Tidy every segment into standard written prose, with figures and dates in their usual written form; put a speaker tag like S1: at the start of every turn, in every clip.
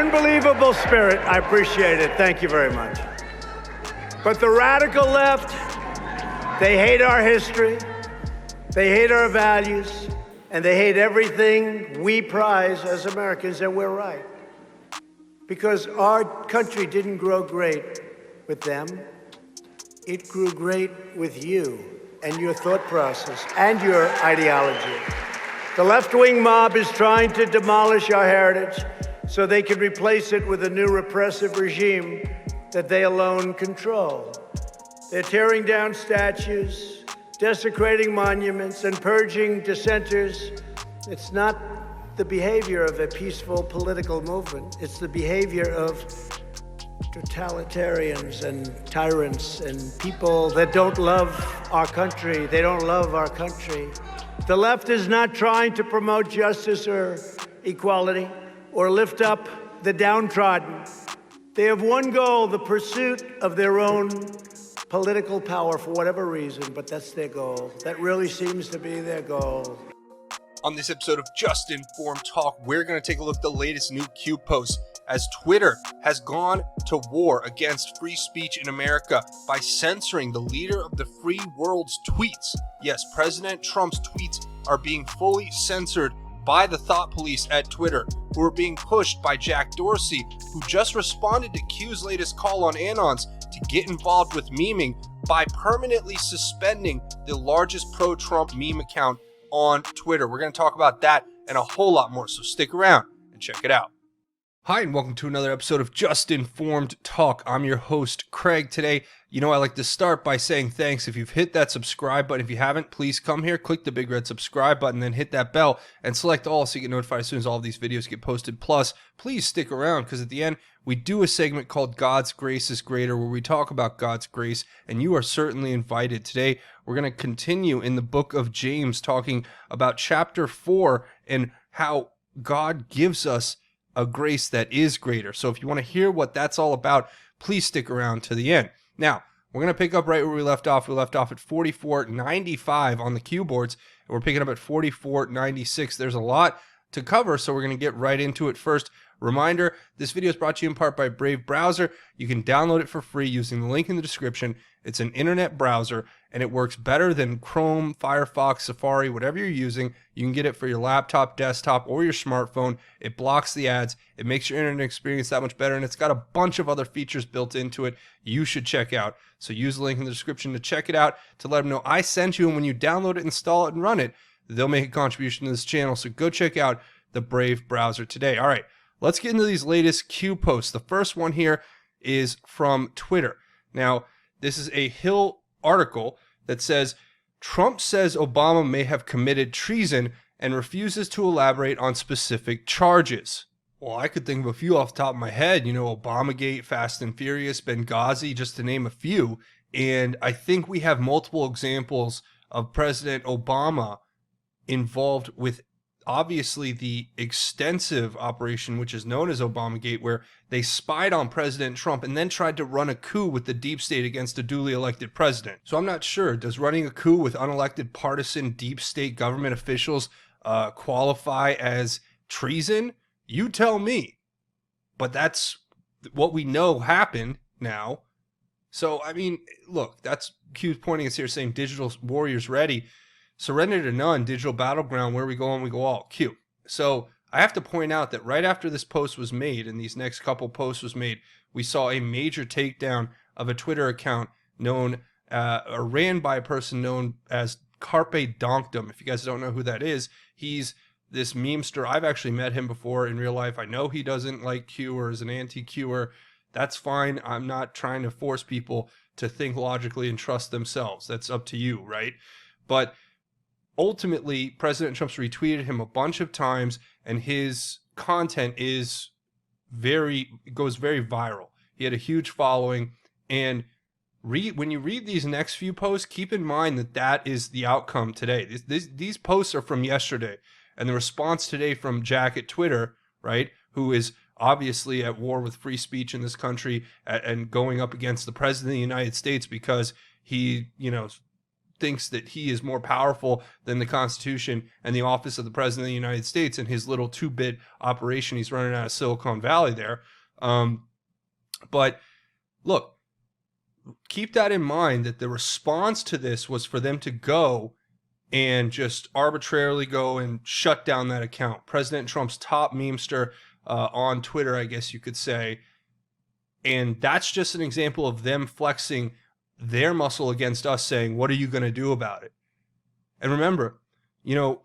S1: unbelievable spirit. I appreciate it. Thank you very much. But the radical left, they hate our history, they hate our values, and they hate everything we prize as Americans, and we're right. Because our country didn't grow great with them. It grew great with you and your thought process and your ideology. The left-wing mob is trying to demolish our heritage so they can replace it with a new repressive regime that they alone control. They're tearing down statues, desecrating monuments, and purging dissenters. It's not the behavior of a peaceful political movement. It's the behavior of totalitarians and tyrants and people that don't love our country. They don't love our country. The left is not trying to promote justice or equality or lift up the downtrodden. They have one goal, the pursuit of their own political power for whatever reason, but that's their goal. That really seems to be their goal.
S2: On this episode of Just Informed Talk, we're going to take a look at the latest new Q posts as Twitter has gone to war against free speech in America by censoring the leader of the free world's tweets. Yes, President Trump's tweets are being fully censored by the thought police at Twitter, who are being pushed by Jack Dorsey, who just responded to Q's latest call on Anons to get involved with memeing by permanently suspending the largest pro-Trump meme account on Twitter. We're going to talk about that and a whole lot more, so stick around and check it out. Hi, and welcome to another episode of Just Informed Talk. I'm your host, Craig. Today, I like to start by saying thanks. If you've hit that subscribe button, if you haven't, please come here, click the big red subscribe button, then hit that bell and select all so you get notified as soon as all of these videos get posted. Plus, please stick around because at the end, we do a segment called God's Grace is Greater where we talk about God's grace, and you are certainly invited. Today, we're going to continue in the book of James talking about chapter 4 and how God gives us a grace that is greater. So if you want to hear what that's all about, please stick around to the end. Now, we're going to pick up right where we left off. We left off at 44.95 on the Q boards, and we're picking up at 44.96. There's a lot to cover, so we're going to get right into it. First, reminder, this video is brought to you in part by Brave Browser. You can download it for free using the link in the description. It's an internet browser, and it works better than Chrome, Firefox, Safari, whatever you're using. You can get it for your laptop, desktop, or your smartphone. It blocks the ads. It makes your internet experience that much better, and it's got a bunch of other features built into it you should check out. So use the link in the description to check it out, to let them know I sent you, and when you download it, install it, and run it, they'll make a contribution to this channel. So go check out the Brave Browser today. All right, let's get into these latest Q posts. The first one here is from Twitter. Now, this is a Hill article that says, Trump says Obama may have committed treason and refuses to elaborate on specific charges. Well, I could think of a few off the top of my head, Obamagate, Fast and Furious, Benghazi, just to name a few. And I think we have multiple examples of President Obama involved with obviously the extensive operation which is known as Obamagate, where they spied on President Trump and then tried to run a coup with the deep state against a duly elected president. So I'm not sure, does running a coup with unelected partisan deep state government officials qualify as treason? You tell me. But that's what we know happened now. So, look, that's Q's pointing us here saying digital warriors ready. Surrender to none, digital battleground, where we go on, we go all. Q. So I have to point out that right after this post was made, and these next couple posts was made, we saw a major takedown of a Twitter account known, or ran by a person known as Carpe Donktum. If you guys don't know who that is, he's this memester. I've actually met him before in real life. I know he doesn't like Q or is an anti-Qer. That's fine. I'm not trying to force people to think logically and trust themselves. That's up to you, right? But ultimately, President Trump's retweeted him a bunch of times, and his content goes very viral. He had a huge following, and when you read these next few posts, keep in mind that is the outcome today. These posts are from yesterday, and the response today from Jack at Twitter, right, who is obviously at war with free speech in this country and going up against the President of the United States because he, thinks that he is more powerful than the Constitution and the office of the President of the United States and his little 2-bit operation he's running out of Silicon Valley there. But look, keep that in mind, that the response to this was for them to go and just arbitrarily go and shut down that account. President Trump's top memester on Twitter, I guess you could say. And that's just an example of them flexing their muscle against us, saying, what are you going to do about it? And remember, you know,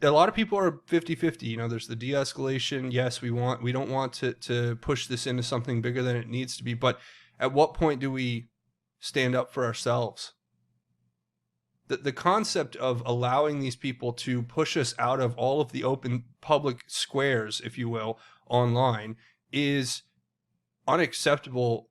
S2: a lot of people are 50-50. You know, there's the de-escalation. Yes, we don't want to push this into something bigger than it needs to be. But at what point do we stand up for ourselves? The concept of allowing these people to push us out of all of the open public squares, if you will, online is unacceptable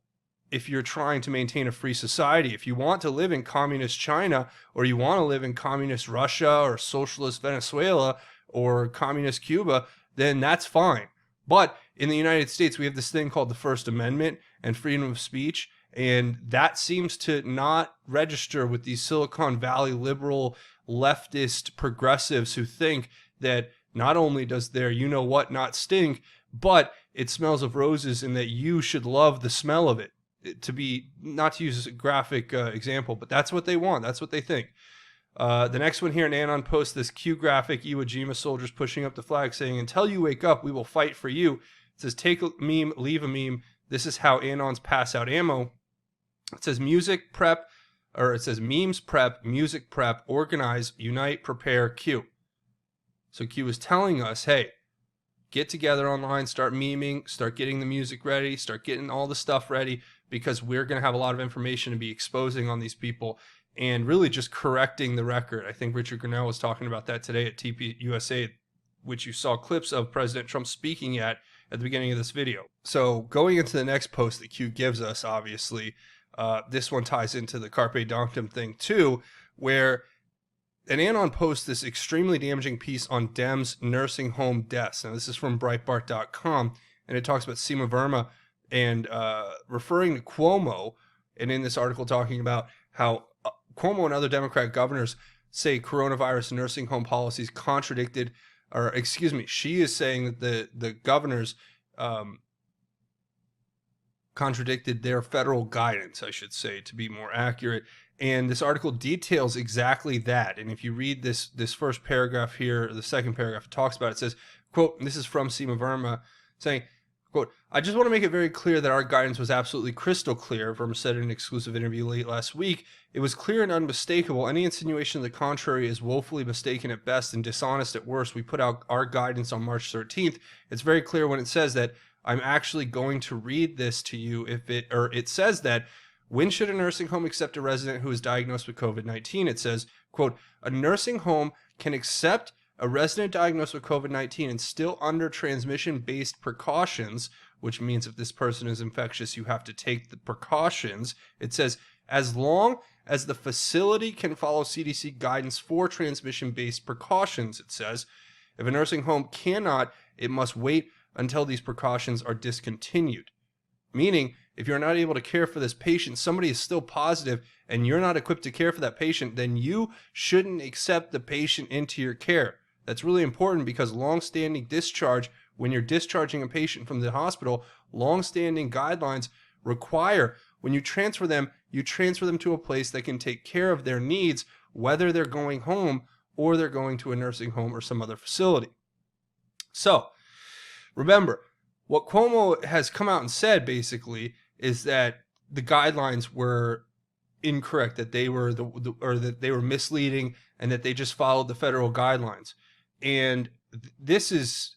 S2: if you're trying to maintain a free society. If you want to live in communist China, or you want to live in communist Russia or socialist Venezuela or communist Cuba, then that's fine. But in the United States, we have this thing called the First Amendment and freedom of speech, and that seems to not register with these Silicon Valley liberal leftist progressives who think that not only does their you-know-what not stink, but it smells of roses and that you should love the smell of it. To be, not to use a graphic example, but that's what they want. That's what they think. The next one here, an Anon posts this Q graphic, Iwo Jima soldiers pushing up the flag saying, until you wake up, we will fight for you. It says, take a meme, leave a meme. This is how Anons pass out ammo. It says music prep, or it says memes prep, music prep, organize, unite, prepare, Q. So Q is telling us, hey, get together online, start memeing, start getting the music ready, start getting all the stuff ready, because we're going to have a lot of information to be exposing on these people and really just correcting the record. I think Richard Grinnell was talking about that today at TPUSA, which you saw clips of President Trump speaking at the beginning of this video. So going into the next post that Q gives us, obviously, this one ties into the Carpe Donktum thing too, where an Anon posts this extremely damaging piece on Dems nursing home deaths. Now, this is from Breitbart.com, and it talks about Seema Verma and referring to Cuomo, and in this article talking about how Cuomo and other Democrat governors say coronavirus nursing home policies contradicted, or excuse me, she is saying that the governors contradicted their federal guidance, I should say, to be more accurate. And this article details exactly that. And if you read this first paragraph here, the second paragraph, it talks about it. It says, quote, and this is from Seema Verma, saying, quote, I just want to make it very clear that our guidance was absolutely crystal clear. Verma said in an exclusive interview late last week. It was clear and unmistakable. Any insinuation of the contrary is woefully mistaken at best and dishonest at worst. We put out our guidance on March 13th. It's very clear when it says that. I'm actually going to read this to you. It says that, when should a nursing home accept a resident who is diagnosed with COVID-19? It says, quote, a nursing home can accept a resident diagnosed with COVID-19 and still under transmission-based precautions, which means if this person is infectious, you have to take the precautions. It says, as long as the facility can follow CDC guidance for transmission-based precautions, it says. If a nursing home cannot, it must wait until these precautions are discontinued. Meaning, if you're not able to care for this patient, somebody is still positive, and you're not equipped to care for that patient, then you shouldn't accept the patient into your care. That's really important, because long-standing discharge, when you're discharging a patient from the hospital, long-standing guidelines require, when you transfer them to a place that can take care of their needs, whether they're going home or they're going to a nursing home or some other facility. So, remember, what Cuomo has come out and said basically is that the guidelines were incorrect, that they were that they were misleading, and that they just followed the federal guidelines. And this is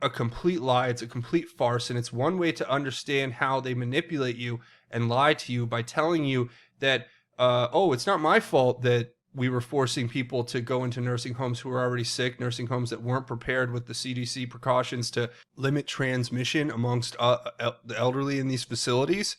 S2: a complete lie. It's a complete farce, and it's one way to understand how they manipulate you and lie to you by telling you that, it's not my fault that we were forcing people to go into nursing homes who were already sick, nursing homes that weren't prepared with the CDC precautions to limit transmission amongst the elderly in these facilities.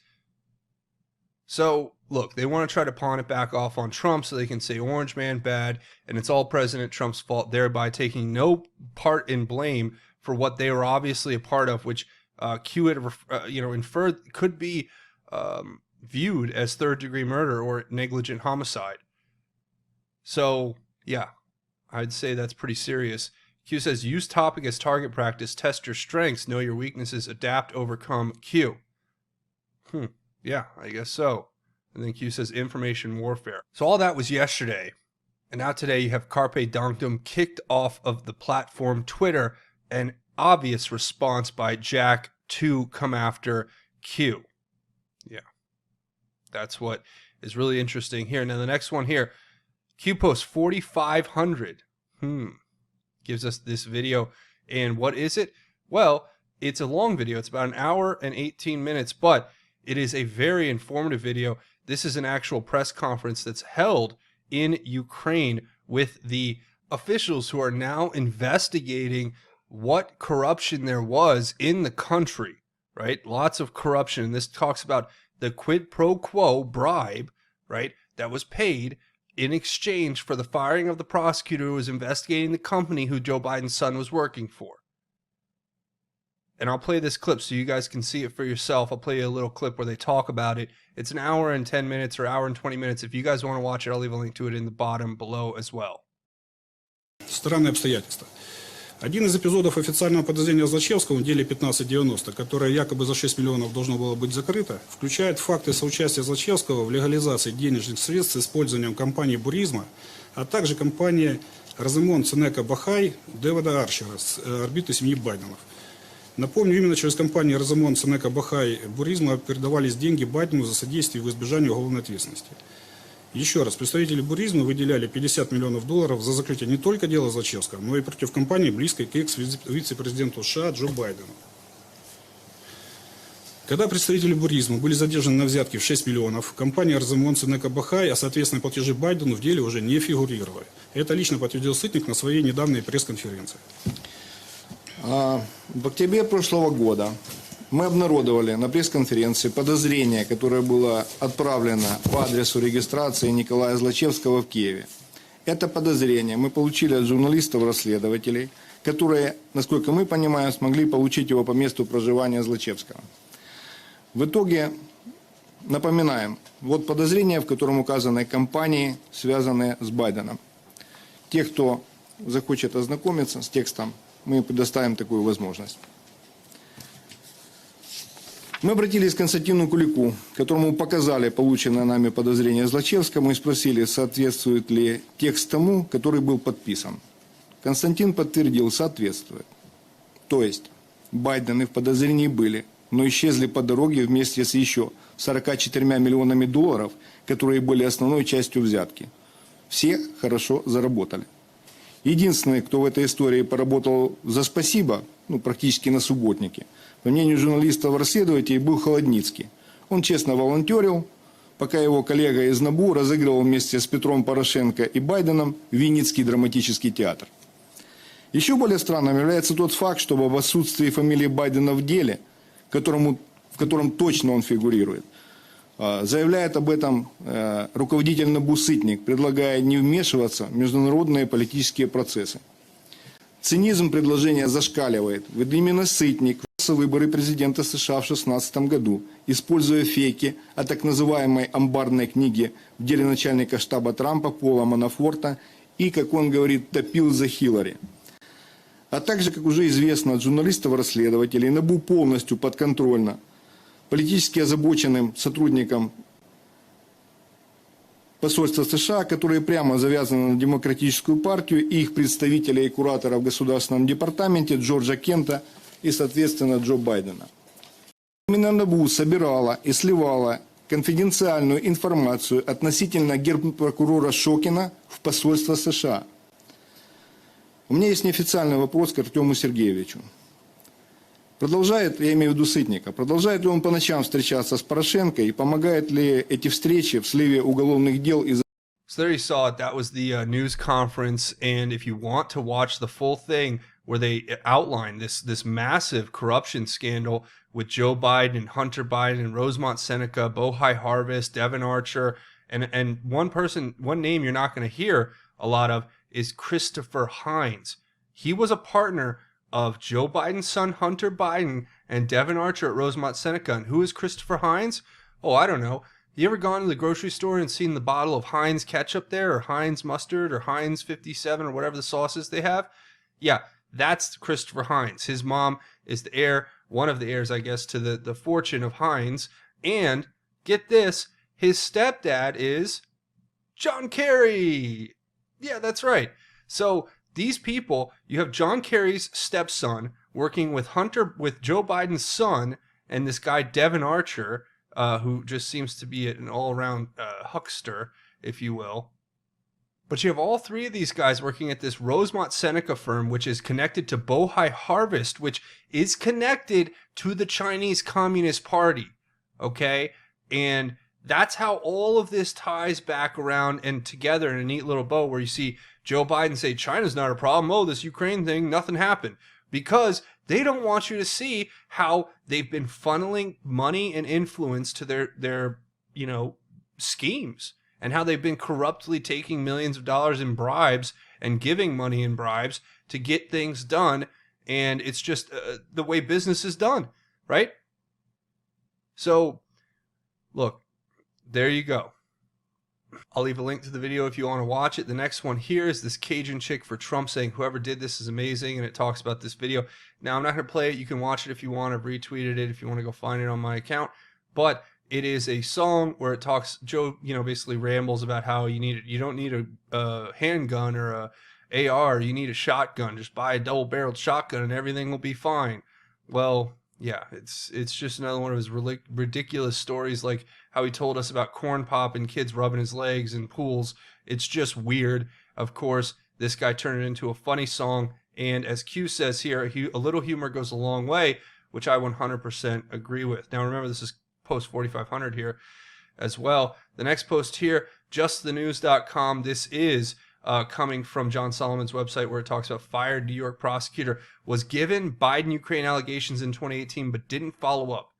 S2: So, look, they want to try to pawn it back off on Trump so they can say Orange Man bad, and it's all President Trump's fault, thereby taking no part in blame for what they were obviously a part of, which Q had inferred could be viewed as third-degree murder or negligent homicide. So, yeah, I'd say that's pretty serious. Q says, use topic as target practice, test your strengths, know your weaknesses, adapt, overcome. Q. Yeah, I guess so. And then Q says, information warfare. So all that was yesterday. And now today you have Carpe Donktum kicked off of the platform Twitter, an obvious response by Jack to come after Q. Yeah, that's what is really interesting here. Now the next one here, Q posts 4,500. Gives us this video. And what is it? Well, it's a long video. It's about an hour and 18 minutes, but it is a very informative video. This is an actual press conference that's held in Ukraine with the officials who are now investigating what corruption there was in the country, right? Lots of corruption. And this talks about the quid pro quo bribe, right, that was paid in exchange for the firing of the prosecutor who was investigating the company who Joe Biden's son was working for. And I'll play this clip so you guys can see it for yourself. I'll play you a little clip where they talk about it. It's an hour and 10 minutes or hour and 20 minutes. If you guys want to watch it, I'll leave a link to it in the bottom below as well.
S3: Странные обстоятельства. Один из эпизодов официального подозрения Злачевского в деле 1590, которое якобы за 6 миллионов должно было быть закрыто, включает факты соучастия Злачевского в легализации денежных средств с использованием компании «Буризма», а также компании «Роземон Ценека Бахай» Дэвида Арчера с орбиты семьи Байденов. Напомню, именно через компанию «Роземон Ценека Бахай» Буризма передавались деньги Байдену за содействие в избежании уголовной ответственности. Еще раз, представители Буризма выделяли $50 миллионов за закрытие не только дела Злачевского, но и против компании, близкой к экс-вице-президенту США Джо Байдену. Когда представители Буризма были задержаны на взятке в 6 миллионов, компания «Роземон Ценека Бахай», а соответственно платежи Байдену в деле уже не фигурировали. Это лично подтвердил Сытник на своей недавней пресс-конференции.
S4: В октябре прошлого года мы обнародовали на пресс-конференции подозрение, которое было отправлено по адресу регистрации Николая Злачевского в Киеве. Это подозрение мы получили от журналистов-расследователей, которые, насколько мы понимаем, смогли получить его по месту проживания Злачевского. В итоге, напоминаем, вот подозрение, в котором указаны компании, связанные с Байденом. Те, кто захочет ознакомиться с текстом, мы предоставим такую возможность. Мы обратились к Константину Кулику, которому показали полученное нами подозрение Злачевскому и спросили, соответствует ли текст тому, который был подписан. Константин подтвердил, соответствует. То есть Байдены в подозрении были, но исчезли по дороге вместе с еще 44 миллионами долларов, которые были основной частью взятки. Все хорошо заработали. Единственный, кто в этой истории поработал за спасибо, практически на субботнике, по мнению журналистов-расследователей, был Холодницкий. Он честно волонтерил, пока его коллега из НАБУ разыгрывал вместе с Петром Порошенко и Байденом Винницкий драматический театр. Еще более странным является тот факт, что об отсутствии фамилии Байдена в деле, в котором точно он фигурирует, заявляет об этом руководитель НАБУ Сытник, предлагая не вмешиваться в международные политические процессы. Цинизм предложения зашкаливает, ведь именно Сытник вел выборы президента США в 2016 году, используя фейки о так называемой амбарной книге в деле начальника штаба Трампа Пола Манафорта и, как он говорит, топил за Хиллари. А также, как уже известно от журналистов-расследователей, НАБУ полностью подконтрольно политически озабоченным сотрудникам посольства США, которые прямо завязаны на Демократическую партию и их представителей и кураторов в Государственном департаменте Джорджа Кента и, соответственно, Джо Байдена. Именно НАБУ собирала и сливала конфиденциальную информацию относительно генпрокурора Шокина в посольство США. У меня есть неофициальный вопрос к Артему Сергеевичу. Продолжает, я имею в виду Сытника, продолжает ли он по ночам встречаться с Порошенко и помогает ли эти встречи в сливе уголовных дел из...
S2: So there you saw it. That was the news conference. And if you want to watch the full thing where they outline this massive corruption scandal with Joe Biden, Hunter Biden, Rosemont Seneca, Bohai Harvest, Devin Archer, and one name you're not going to hear a lot of is Christopher Hines. He was a partner of Joe Biden's son, Hunter Biden, and Devin Archer at Rosemont Seneca. And who is Christopher Hines? Oh, I don't know. You ever gone to the grocery store and seen the bottle of Heinz ketchup there, or Heinz mustard, or Heinz 57, or whatever the sauces they have? Yeah, that's Christopher Heinz. His mom is the heir, one of the heirs, I guess, to the fortune of Heinz. And get this, his stepdad is John Kerry. Yeah, that's right. So these people, you have John Kerry's stepson working with Joe Biden's son, and this guy Devin Archer, who just seems to be an all-around huckster, if you will. But you have all three of these guys working at this Rosemont Seneca firm, which is connected to Bohai Harvest, which is connected to the Chinese Communist Party. Okay? And that's how all of this ties back around and together in a neat little bow, where you see Joe Biden say, China's not a problem. Oh, this Ukraine thing, nothing happened. Because they don't want you to see how they've been funneling money and influence to their schemes, and how they've been corruptly taking millions of dollars in bribes and giving money in bribes to get things done. And it's just the way business is done, right? So, look, there you go. I'll leave a link to the video if you want to watch it. The next one here is this Cajun chick for Trump saying whoever did this is amazing, and it talks about this video. Now, I'm not going to play it. You can watch it if you want. I've retweeted it if you want to go find it on my account. But it is a song where it talks, Joe, basically rambles about how you don't need a handgun or a AR. You need a shotgun. Just buy a double-barreled shotgun and everything will be fine. Well, yeah, it's just another one of his ridiculous stories, like how he told us about corn pop and kids rubbing his legs in pools. It's just weird. Of course, this guy turned it into a funny song, and as Q says here, a little humor goes a long way, which I 100% agree with. Now remember, this is post 4500 here as well. The next post here, justthenews.com. This is coming from John Solomon's website, where it talks about fired New York prosecutor was given Biden-Ukraine allegations in 2018 but didn't follow up.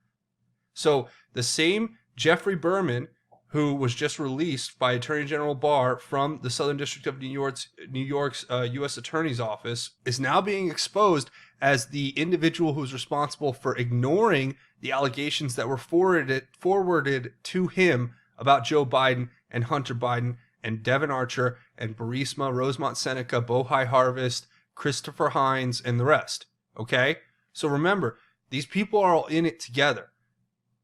S2: So the same Jeffrey Berman, who was just released by Attorney General Barr from the Southern District of New York's U.S. Attorney's Office, is now being exposed as the individual who's responsible for ignoring the allegations that were forwarded to him about Joe Biden and Hunter Biden and Devin Archer and Burisma, Rosemont Seneca, Bohai Harvest, Christopher Heinz, and the rest. Okay? So remember, these people are all in it together.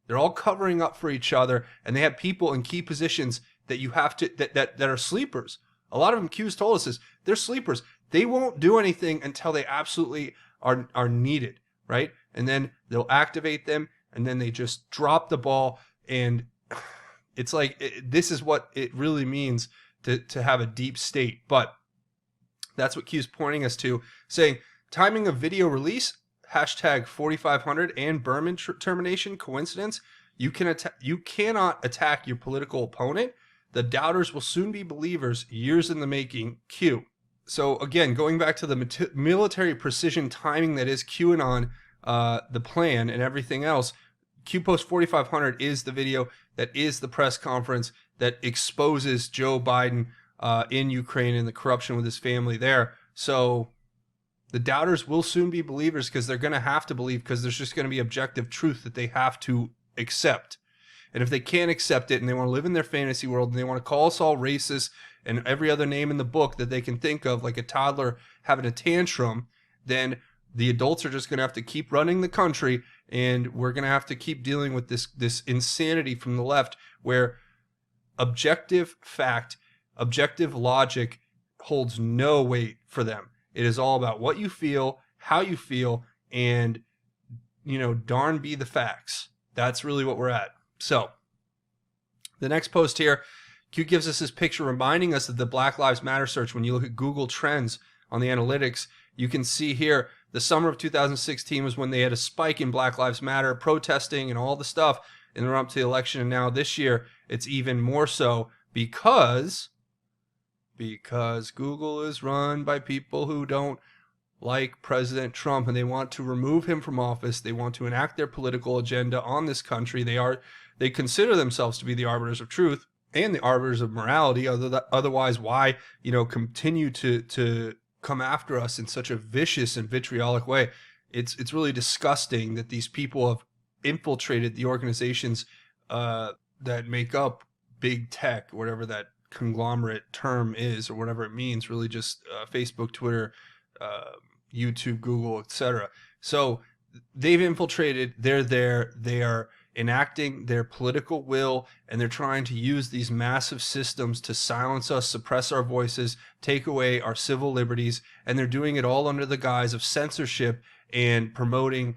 S2: They're all covering up for each other, and they have people in key positions that you have to that are sleepers. A lot of them, Q's told us this, they're sleepers. They won't do anything until they absolutely are needed, right? And then they'll activate them, and then they just drop the ball, and it's like this is what it really means to have a deep state. But that's what Q's pointing us to, saying timing of video release, hashtag 4500 and Berman termination, coincidence? You cannot attack your political opponent. The doubters will soon be believers, years in the making. Q. So again, going back to the military precision timing that is QAnon, the plan and everything else, Q Post 4500 is the video that is the press conference that exposes Joe Biden in Ukraine and the corruption with his family there. So the doubters will soon be believers, because they're going to have to believe, because there's just going to be objective truth that they have to accept. And if they can't accept it and they want to live in their fantasy world and they want to call us all racist and every other name in the book that they can think of, like a toddler having a tantrum, then the adults are just going to have to keep running the country, and we're going to have to keep dealing with this insanity from the left, where objective fact, objective logic holds no weight for them. It is all about what you feel, how you feel, and, darn be the facts. That's really what we're at. So, the next post here, Q gives us this picture reminding us of the Black Lives Matter search. When you look at Google Trends on the analytics, you can see here the summer of 2016 was when they had a spike in Black Lives Matter protesting and all the stuff in the run-up to the election. And now this year, it's even more so because Google is run by people who don't like President Trump, and they want to remove him from office. They want to enact their political agenda on this country. They consider themselves to be the arbiters of truth and the arbiters of morality. Otherwise, why continue to come after us in such a vicious and vitriolic way? It's really disgusting that these people have infiltrated the organization's that make up big tech, whatever that conglomerate term is or whatever it means, really just Facebook, Twitter, YouTube, Google, etc. So they've infiltrated, they're there, they are enacting their political will, and they're trying to use these massive systems to silence us, suppress our voices, take away our civil liberties, and they're doing it all under the guise of censorship and promoting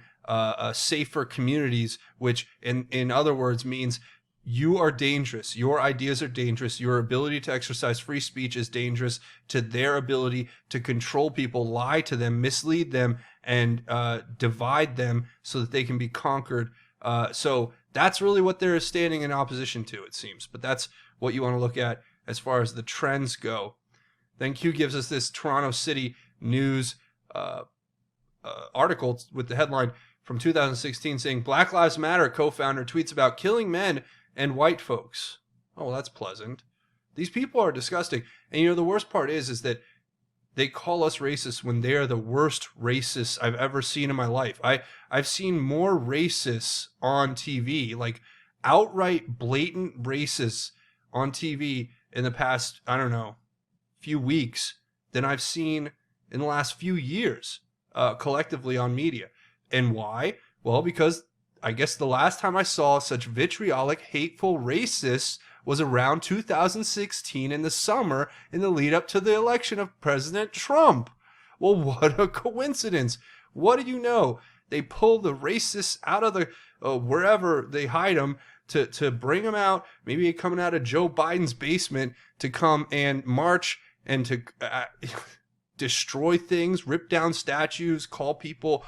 S2: safer communities, which in other words means you are dangerous. Your ideas are dangerous. Your ability to exercise free speech is dangerous to their ability to control people, lie to them, mislead them, and divide them so that they can be conquered. So that's really what they're standing in opposition to, it seems. But that's what you want to look at as far as the trends go. Then Q gives us this Toronto City News article with the headline from 2016 saying, Black Lives Matter co-founder tweets about killing men and white folks. Oh, well, that's pleasant. These people are disgusting. And you know, the worst part is that they call us racist when they are the worst racists I've ever seen in my life. I've seen more racists on TV, like outright blatant racists on TV in the past, I don't know, few weeks than I've seen in the last few years collectively on media. And why? Well, because I guess the last time I saw such vitriolic, hateful racists was around 2016 in the summer in the lead up to the election of President Trump. Well, what a coincidence. What do you know? They pull the racists out of the wherever they hide them to bring them out, maybe coming out of Joe Biden's basement to come and march and to destroy things, rip down statues, call people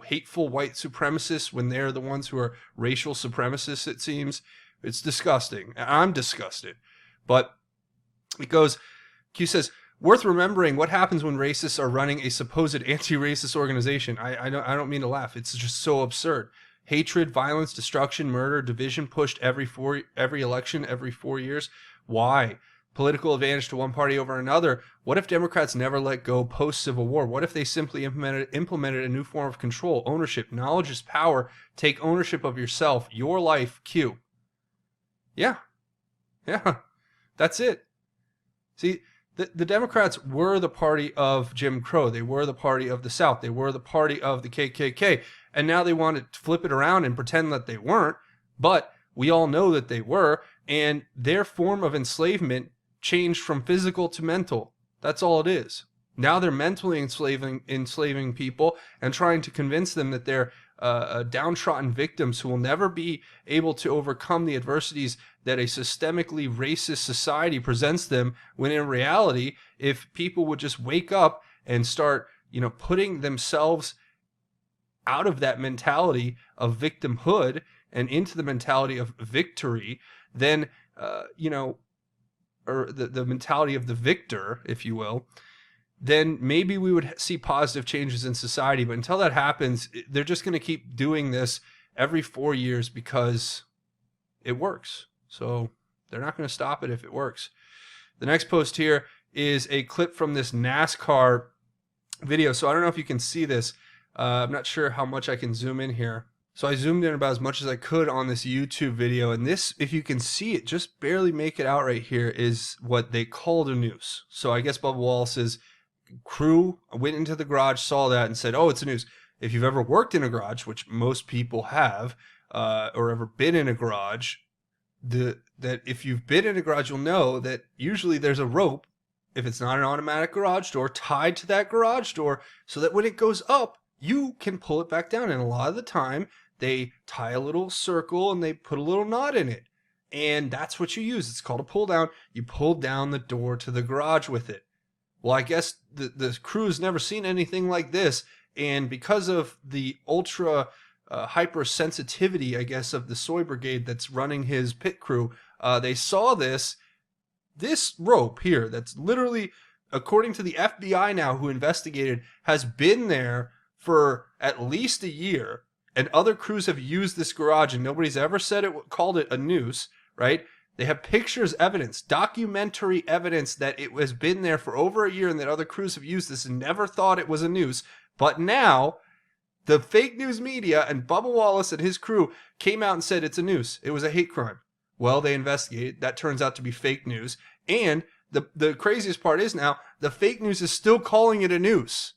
S2: hateful white supremacists when they're the ones who are racial supremacists, it seems. It's disgusting. I'm disgusted. But it goes, Q says, worth remembering what happens when racists are running a supposed anti-racist organization. I don't mean to laugh. It's just so absurd. Hatred, violence, destruction, murder, division pushed every election, every 4 years. Why? Political advantage to one party over another. What if Democrats never let go post-Civil War? What if they simply implemented a new form of control, ownership? Knowledge is power. Take ownership of yourself, your life, Q. Yeah, that's it. See, the Democrats were the party of Jim Crow. They were the party of the South. They were the party of the KKK. And now they want to flip it around and pretend that they weren't. But we all know that they were. And their form of enslavement changed from physical to mental. That's all it is. Now they're mentally enslaving people and trying to convince them that they're downtrodden victims who will never be able to overcome the adversities that a systemically racist society presents them, when in reality, if people would just wake up and start, putting themselves out of that mentality of victimhood and into the mentality of victory, then, or the mentality of the victor, if you will, then maybe we would see positive changes in society. But until that happens, they're just going to keep doing this every 4 years because it works. So they're not going to stop it if it works. The next post here is a clip from this NASCAR video. So I don't know if you can see this. I'm not sure how much I can zoom in here. So I zoomed in about as much as I could on this YouTube video. And this, if you can see it, just barely make it out right here, is what they called a noose. So I guess Bubba Wallace's crew went into the garage, saw that, and said, oh, it's a noose. If you've ever worked in a garage, which most people have, or ever been in a garage, that if you've been in a garage, you'll know that usually there's a rope, if it's not an automatic garage door, tied to that garage door so that when it goes up, you can pull it back down. And a lot of the time, they tie a little circle and they put a little knot in it. And that's what you use. It's called a pull down. You pull down the door to the garage with it. Well, I guess the crew's never seen anything like this. And because of the ultra hypersensitivity, I guess, of the soy brigade that's running his pit crew, they saw this rope here that's literally, according to the FBI now who investigated, has been there for at least a year. And other crews have used this garage and nobody's ever called it a noose, right? They have pictures, evidence, documentary evidence that it has been there for over a year and that other crews have used this and never thought it was a noose. But now The fake news media and Bubba Wallace and his crew came out and said it's a noose. It was a hate crime. Well, they investigated. That turns out to be fake news. And the craziest part is now the fake news is still calling it a noose.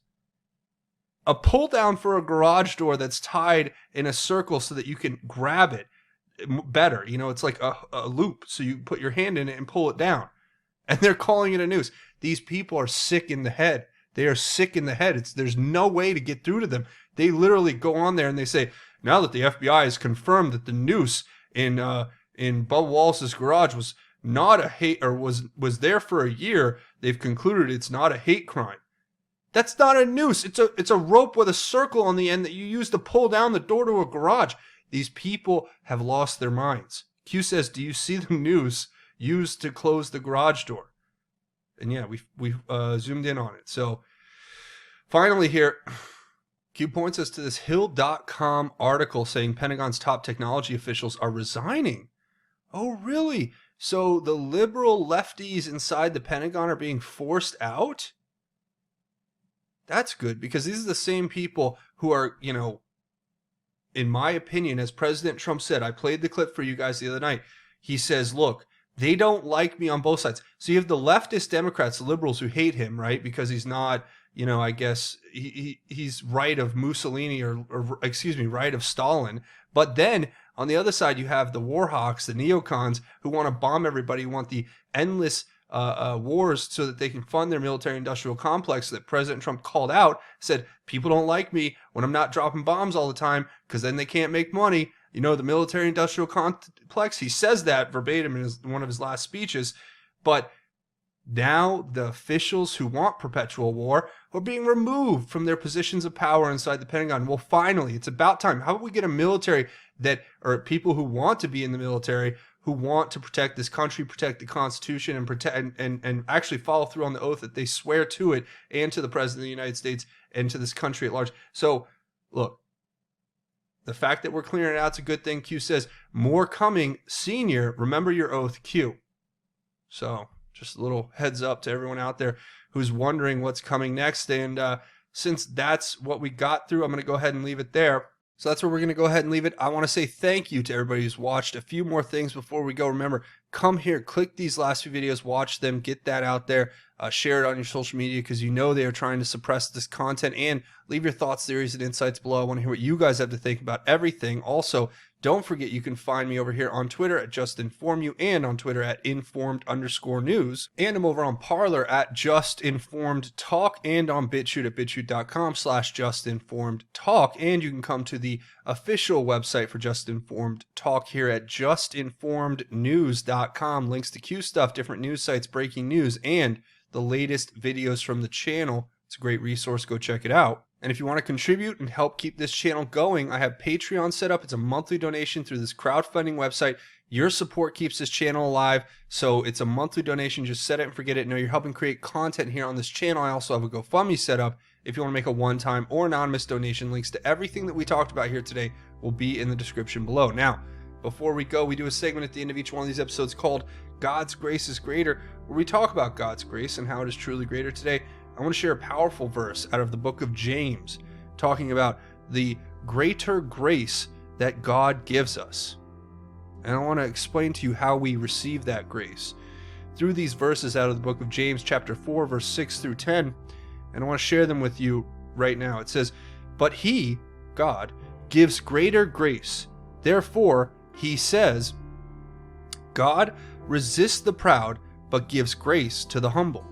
S2: A pull down for a garage door that's tied in a circle so that you can grab it better. You know, it's like a loop. So you put your hand in it and pull it down. And they're calling it a noose. These people are sick in the head. They are sick in the head. There's no way to get through to them. They literally go on there and they say, now that the FBI has confirmed that the noose in Bubba Wallace's garage was not a hate, or was there for a year, they've concluded it's not a hate crime. That's not a noose. It's a rope with a circle on the end that you use to pull down the door to a garage. These people have lost their minds. Q says, do you see the noose used to close the garage door? And yeah, we've zoomed in on it. So finally here, Q points us to this Hill.com article saying Pentagon's top technology officials are resigning. Oh, really? So the liberal lefties inside the Pentagon are being forced out? That's good, because these are the same people who are, you know, in my opinion, as President Trump said, I played the clip for you guys the other night. He says, look, they don't like me on both sides. So you have the leftist Democrats, the liberals, who hate him, right? Because he's not, you know, I guess he's right of Mussolini or excuse me, right of Stalin. But then on the other side, you have the war hawks, the neocons, who want to bomb everybody, who want the endless wars so that they can fund their military-industrial complex that President Trump called out, said, people don't like me when I'm not dropping bombs all the time because then they can't make money. You know, the military-industrial complex, he says that verbatim in one of his last speeches. But now the officials who want perpetual war are being removed from their positions of power inside the Pentagon. Well, finally, it's about time. How about we get a military that, or people who want to be in the military, who want to protect this country, protect the Constitution, and protect and actually follow through on the oath that they swear to it and to the President of the United States and to this country at large. So, look, the fact that we're clearing it out is a good thing. Q says, more coming. Senior, remember your oath, Q. So, just a little heads up to everyone out there who's wondering what's coming next. And since that's what we got through, I'm going to go ahead and leave it there. So that's where we're going to go ahead and leave it. I want to say thank you to everybody who's watched. A few more things before we go. Remember, come here, click these last few videos, watch them, get that out there, share it on your social media, because you know they are trying to suppress this content, and leave your thoughts, theories, and insights below. I want to hear what you guys have to think about everything. Also, don't forget you can find me over here on Twitter at JustInformYou and on Twitter at informed_news. And I'm over on Parlor at JustInformedTalk and on BitChute at BitChute.com/JustInformedTalk. And you can come to the official website for Just Informed Talk here at JustInformedNews.com. Links to Q stuff, different news sites, breaking news, and the latest videos from the channel. It's a great resource. Go check it out. And if you want to contribute and help keep this channel going, I have Patreon set up. It's a monthly donation through this crowdfunding website. Your support keeps this channel alive, so it's a monthly donation. Just set it and forget it. No, you're helping create content here on this channel. I also have a GoFundMe set up. If you want to make a one-time or anonymous donation, links to everything that we talked about here today will be in the description below. Now, before we go, we do a segment at the end of each one of these episodes called God's Grace is Greater, where we talk about God's grace and how it is truly greater. Today, I want to share a powerful verse out of the book of James, talking about the greater grace that God gives us. And I want to explain to you how we receive that grace through these verses out of the book of James, chapter 4, verse 6 through 10. And I want to share them with you right now. It says, but he, God, gives greater grace. Therefore, he says, God resists the proud, but gives grace to the humble.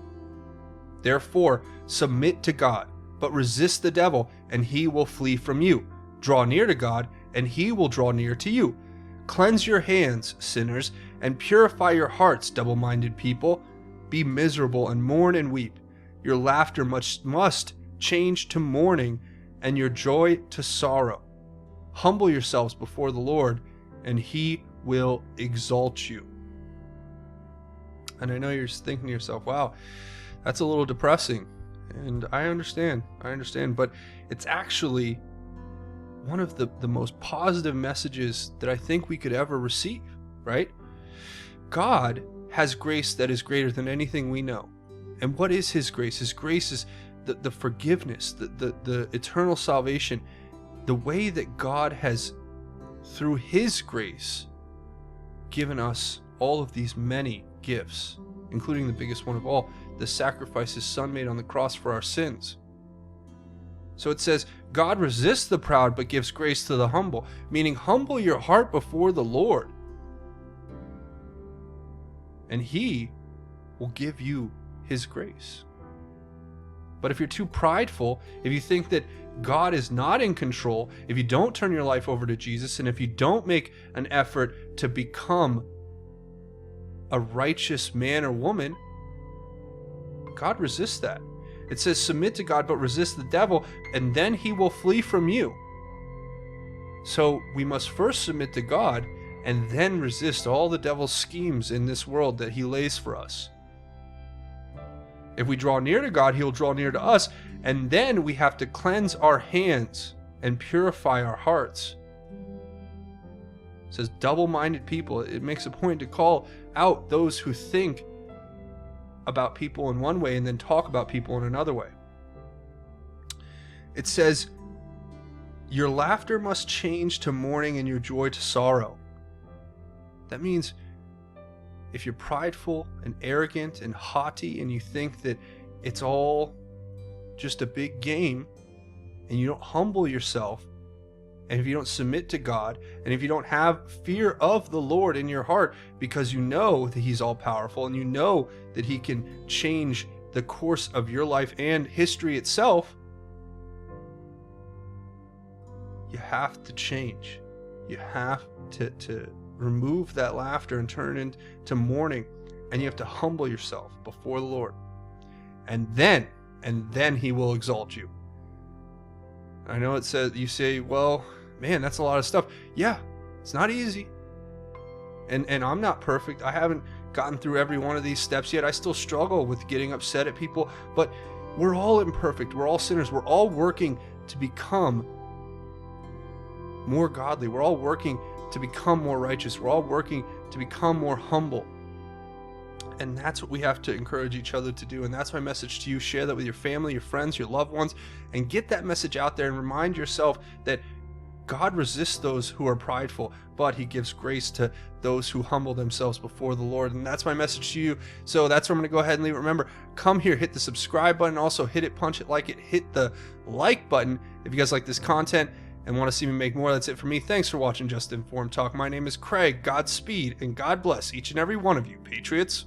S2: Therefore, submit to God, but resist the devil, and he will flee from you. Draw near to God, and he will draw near to you. Cleanse your hands, sinners, and purify your hearts, double-minded people. Be miserable and mourn and weep. Your laughter must change to mourning, and your joy to sorrow. Humble yourselves before the Lord, and he will exalt you. And I know you're thinking to yourself, wow, that's a little depressing. And I understand, but it's actually one of the most positive messages that I think we could ever receive, right? God has grace that is greater than anything we know. And what is his grace? His grace is the forgiveness, the eternal salvation, the way that God has, through His grace, given us all of these many gifts, including the biggest one of all, the sacrifice His Son made on the cross for our sins. So it says, God resists the proud but gives grace to the humble, meaning humble your heart before the Lord, and He will give you His grace. But if you're too prideful, if you think that God is not in control, if you don't turn your life over to Jesus, and if you don't make an effort to become a righteous man or woman, God resists that. It says, submit to God, but resist the devil, and then he will flee from you. So we must first submit to God, and then resist all the devil's schemes in this world that he lays for us. If we draw near to God, He'll draw near to us, and then we have to cleanse our hands and purify our hearts. It says double-minded people. It makes a point to call out those who think about people in one way and then talk about people in another way. It says, your laughter must change to mourning and your joy to sorrow. That means if you're prideful and arrogant and haughty and you think that it's all just a big game and you don't humble yourself, and if you don't submit to God, and if you don't have fear of the Lord in your heart because you know that He's all powerful and you know that He can change the course of your life and history itself, you have to change. You have to remove that laughter and turn it into mourning, and you have to humble yourself before the Lord, and then He will exalt you. I know it says, you say, well, man, that's a lot of stuff. Yeah, it's not easy, and I'm not perfect. I haven't gotten through every one of these steps yet. I still struggle with getting upset at people, but we're all imperfect. We're all sinners. We're all working to become more godly. We're all working to become more righteous. We're all working to become more humble. And that's what we have to encourage each other to do. And that's my message to you. Share that with your family, your friends, your loved ones, and get that message out there and remind yourself that God resists those who are prideful, but He gives grace to those who humble themselves before the Lord. And that's my message to you. So that's where I'm going to go ahead and leave it. Remember, come here, hit the subscribe button, also hit it, punch it, like it, hit the like button if you guys like this content and want to see me make more. That's it for me. Thanks for watching Just Informed Talk. My name is Craig. Godspeed and God bless each and every one of you, Patriots.